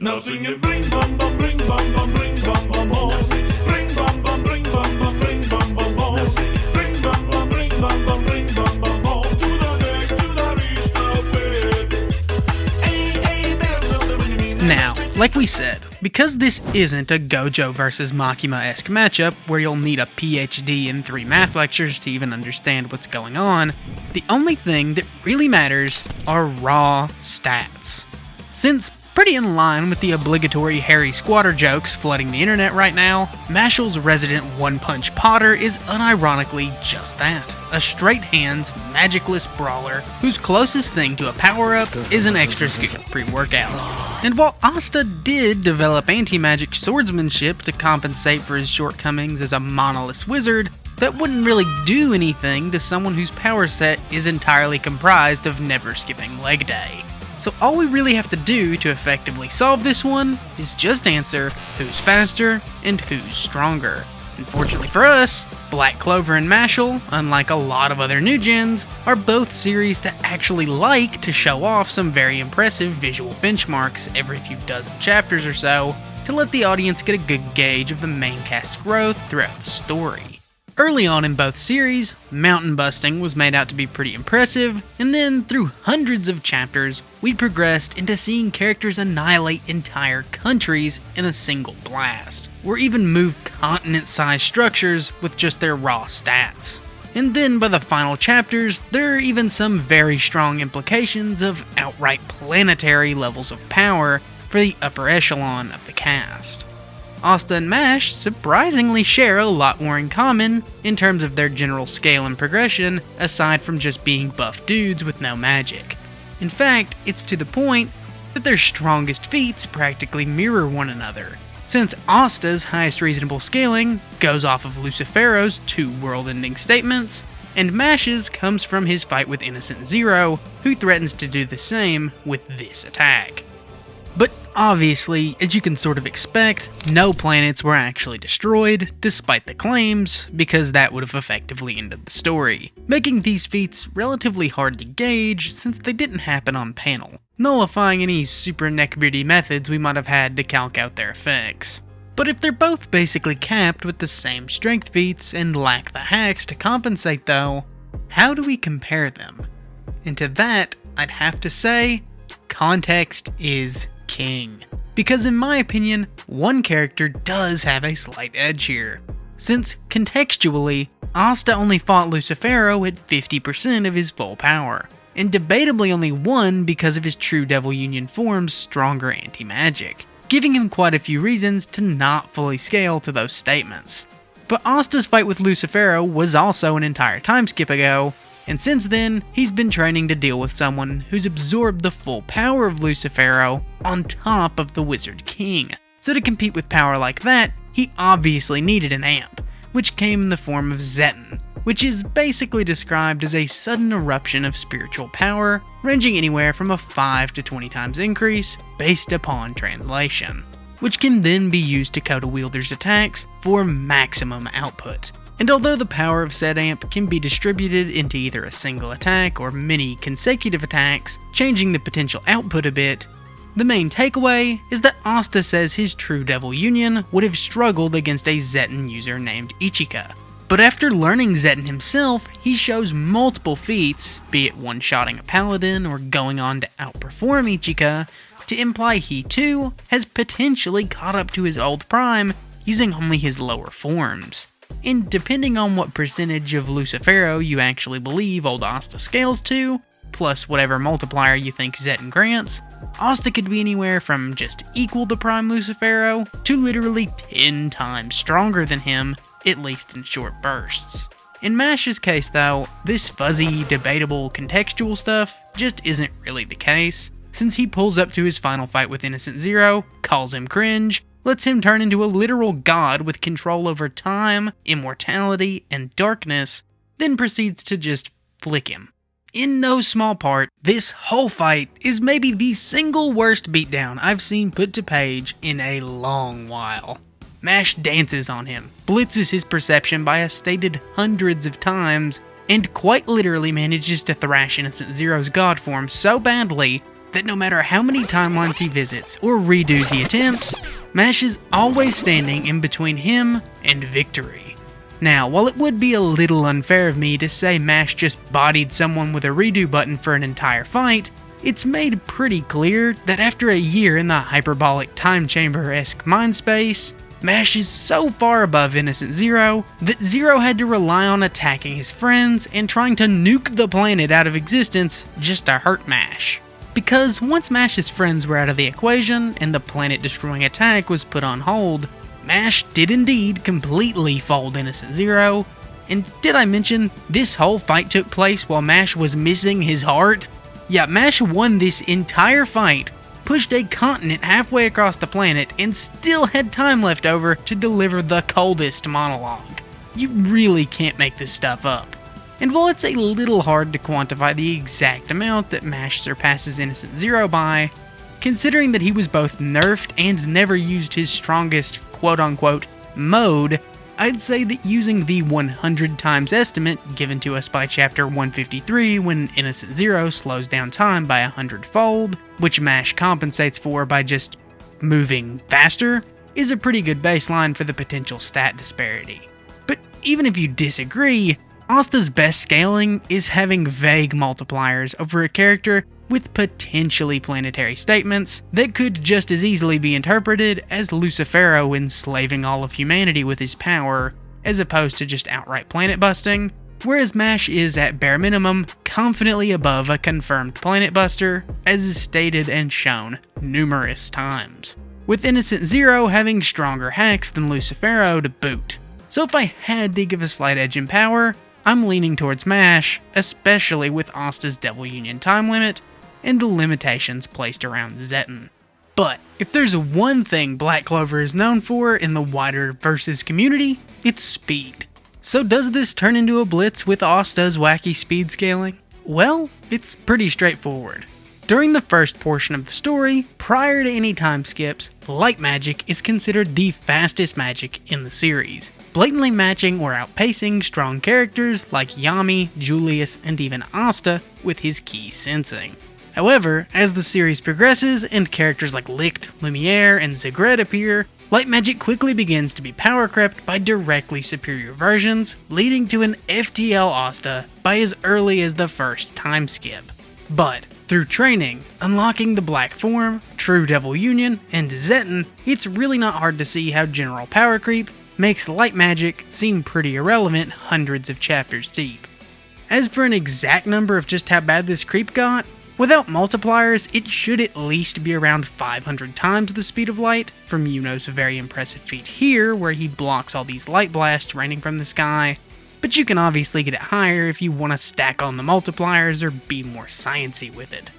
Now sing it, bring bum bum, bring bum bum, bring bum bum bum. Bring bum bum, bring bum bum, bring bum bum bum. Bring bum bum, bring bum bum, bring bum bum bum. To the neck, to the reach, the bed. Now, like we said, because this isn't a Gojo vs Makima-esque matchup where you'll need a PhD and 3 math lectures to even understand what's going on, the only thing that really matters are raw stats. Since pretty in line with the obligatory Harry Squatter jokes flooding the internet right now, Mashle's resident One-Punch Potter is unironically just that. A straight-hands, magicless brawler whose closest thing to a power-up is an extra scoop of pre-workout. And while Asta did develop anti-magic swordsmanship to compensate for his shortcomings as a monolith wizard, that wouldn't really do anything to someone whose power set is entirely comprised of never skipping leg day. So all we really have to do to effectively solve this one is just answer who's faster and who's stronger. Unfortunately for us, Black Clover and Mashle, unlike a lot of other new gens, are both series that actually like to show off some very impressive visual benchmarks every few dozen chapters or so to let the audience get a good gauge of the main cast's growth throughout the story. Early on in both series, mountain busting was made out to be pretty impressive, and then through hundreds of chapters, we progressed into seeing characters annihilate entire countries in a single blast, or even move continent-sized structures with just their raw stats. And then by the final chapters, there are even some very strong implications of outright planetary levels of power for the upper echelon of the cast. Asta and Mash surprisingly share a lot more in common in terms of their general scale and progression, aside from just being buff dudes with no magic. In fact, it's to the point that their strongest feats practically mirror one another, since Asta's highest reasonable scaling goes off of Lucifero's 2 world-ending statements, and Mash's comes from his fight with Innocent Zero, who threatens to do the same with this attack. But obviously, as you can sort of expect, no planets were actually destroyed, despite the claims, because that would have effectively ended the story, making these feats relatively hard to gauge since they didn't happen on panel, nullifying any super neckbeardy methods we might have had to calc out their effects. But if they're both basically capped with the same strength feats and lack the hacks to compensate though, how do we compare them? And to that, I'd have to say, context is king. Because in my opinion, one character does have a slight edge here. Since, contextually, Asta only fought Lucifero at 50% of his full power, and debatably only won because of his True Devil Union form's stronger anti-magic, giving him quite a few reasons to not fully scale to those statements. But Asta's fight with Lucifero was also an entire time skip ago, and since then, he's been training to deal with someone who's absorbed the full power of Lucifero on top of the Wizard King. So to compete with power like that, he obviously needed an amp, which came in the form of Zeton, which is basically described as a sudden eruption of spiritual power, ranging anywhere from a 5 to 20 times increase based upon translation, which can then be used to coat a wielder's attacks for maximum output. And although the power of said amp can be distributed into either a single attack or many consecutive attacks, changing the potential output a bit, the main takeaway is that Asta says his True Devil Union would have struggled against a Zeton user named Ichika. But after learning Zeton himself, he shows multiple feats, be it one-shotting a paladin or going on to outperform Ichika, to imply he too has potentially caught up to his old prime using only his lower forms. And depending on what percentage of Lucifero you actually believe old Asta scales to, plus whatever multiplier you think Zeton grants, Asta could be anywhere from just equal to Prime Lucifero to literally 10 times stronger than him, at least in short bursts. In Mash's case though, this fuzzy, debatable, contextual stuff just isn't really the case, since he pulls up to his final fight with Innocent Zero, calls him cringe, lets him turn into a literal god with control over time, immortality, and darkness, then proceeds to just flick him. In no small part, this whole fight is maybe the single worst beatdown I've seen put to page in a long while. Mash dances on him, blitzes his perception by a stated hundreds of times, and quite literally manages to thrash Innocent Zero's god form so badly that no matter how many timelines he visits or redos he attempts, Mash is always standing in between him and victory. Now, while it would be a little unfair of me to say Mash just bodied someone with a redo button for an entire fight, it's made pretty clear that after a year in the hyperbolic time chamber-esque mind space, Mash is so far above Innocent Zero that Zero had to rely on attacking his friends and trying to nuke the planet out of existence just to hurt Mash. Because once Mash's friends were out of the equation and the planet-destroying attack was put on hold, Mash did indeed completely fold Innocent Zero. And did I mention this whole fight took place while Mash was missing his heart? Yeah, Mash won this entire fight, pushed a continent halfway across the planet, and still had time left over to deliver the coldest monologue. You really can't make this stuff up. And while it's a little hard to quantify the exact amount that Mash surpasses Innocent Zero by, considering that he was both nerfed and never used his strongest quote-unquote mode, I'd say that using the 100 times estimate given to us by Chapter 153 when Innocent Zero slows down time by 100-fold, which Mash compensates for by just moving faster, is a pretty good baseline for the potential stat disparity. But even if you disagree, Asta's best scaling is having vague multipliers over a character with potentially planetary statements that could just as easily be interpreted as Lucifero enslaving all of humanity with his power, as opposed to just outright planet busting, whereas Mash is at bare minimum confidently above a confirmed planet buster, as is stated and shown numerous times, with Innocent Zero having stronger hacks than Lucifero to boot. So if I had to give a slight edge in power, I'm leaning towards Mash, especially with Asta's Devil Union time limit, and the limitations placed around Zeton. But if there's one thing Black Clover is known for in the wider Versus community, it's speed. So does this turn into a blitz with Asta's wacky speed scaling? Well, it's pretty straightforward. During the first portion of the story, prior to any time skips, light magic is considered the fastest magic in the series, blatantly matching or outpacing strong characters like Yami, Julius, and even Asta with his key sensing. However, as the series progresses and characters like Licht, Lumiere, and Zigret appear, light magic quickly begins to be power crept by directly superior versions, leading to an FTL Asta by as early as the first time skip. But through training, unlocking the Black Form, True Devil Union, and Zeton, it's really not hard to see how general power creep makes light magic seem pretty irrelevant hundreds of chapters deep. As for an exact number of just how bad this creep got, without multipliers, it should at least be around 500 times the speed of light, from Yuno's very impressive feat here, where he blocks all these light blasts raining from the sky, but you can obviously get it higher if you want to stack on the multipliers or be more sciencey with it.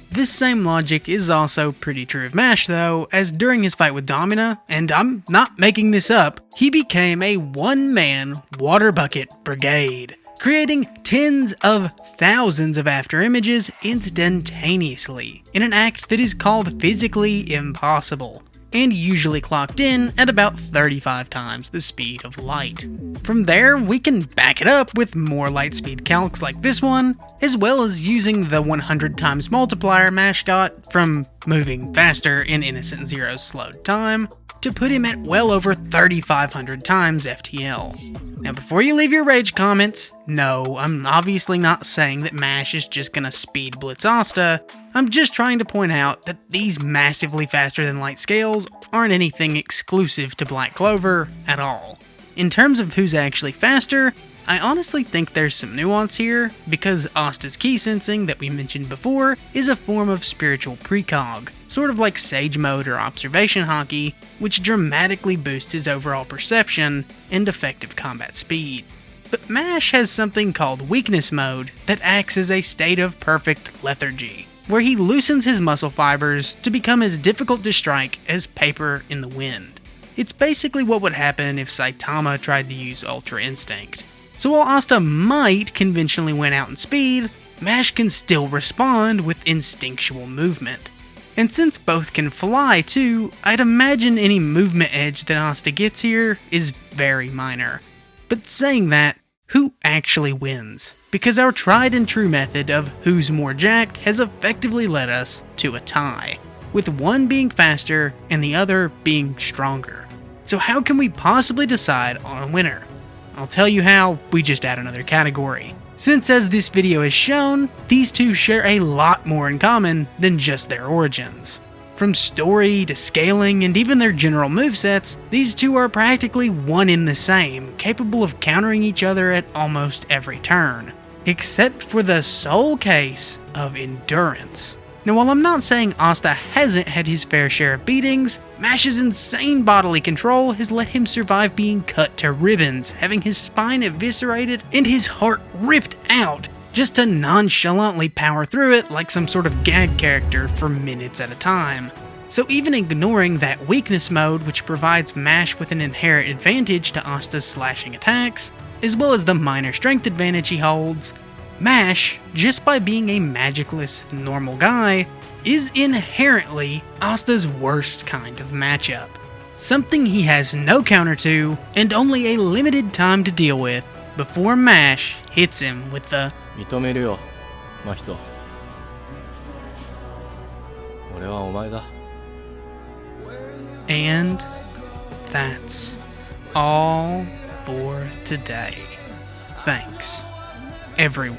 This same logic is also pretty true of Mash though, as during his fight with Domina, and I'm not making this up, he became a one-man water bucket brigade, creating tens of thousands of after images instantaneously, in an act that is called physically impossible, and usually clocked in at about 35 times the speed of light. From there, we can back it up with more light speed calcs like this one, as well as using the 100 times multiplier Mash got from moving faster in Innocent Zero's slowed time, to put him at well over 3,500 times FTL. Now before you leave your rage comments, no, I'm obviously not saying that Mash is just gonna speed blitz Asta. I'm just trying to point out that these massively faster than light scales aren't anything exclusive to Black Clover at all. In terms of who's actually faster, I honestly think there's some nuance here, because Asta's key sensing that we mentioned before is a form of spiritual precog, sort of like Sage Mode or Observation Hockey, which dramatically boosts his overall perception and effective combat speed. But Mash has something called Weakness Mode that acts as a state of perfect lethargy, where he loosens his muscle fibers to become as difficult to strike as paper in the wind. It's basically what would happen if Saitama tried to use Ultra Instinct. So while Asta might conventionally win out in speed, Mash can still respond with instinctual movement. And since both can fly too, I'd imagine any movement edge that Asta gets here is very minor. But saying that, who actually wins? because our tried and true method of who's more jacked has effectively led us to a tie, with one being faster and the other being stronger. So how can we possibly decide on a winner? I'll tell you how, we just add another category. Since as this video has shown, these two share a lot more in common than just their origins. From story to scaling and even their general movesets, these two are practically one in the same, capable of countering each other at almost every turn. Except for the sole case of endurance. Now while I'm not saying Asta hasn't had his fair share of beatings, Mash's insane bodily control has let him survive being cut to ribbons, having his spine eviscerated and his heart ripped out, just to nonchalantly power through it like some sort of gag character for minutes at a time. So even ignoring that weakness mode, which provides Mash with an inherent advantage to Asta's slashing attacks, as well as the minor strength advantage he holds, Mash, just by being a magicless, normal guy, is inherently Asta's worst kind of matchup. Something he has no counter to, and only a limited time to deal with, before Mash hits him with the 認めるよ、真人。俺はお前だ。 And that's all for today. Thanks, everyone.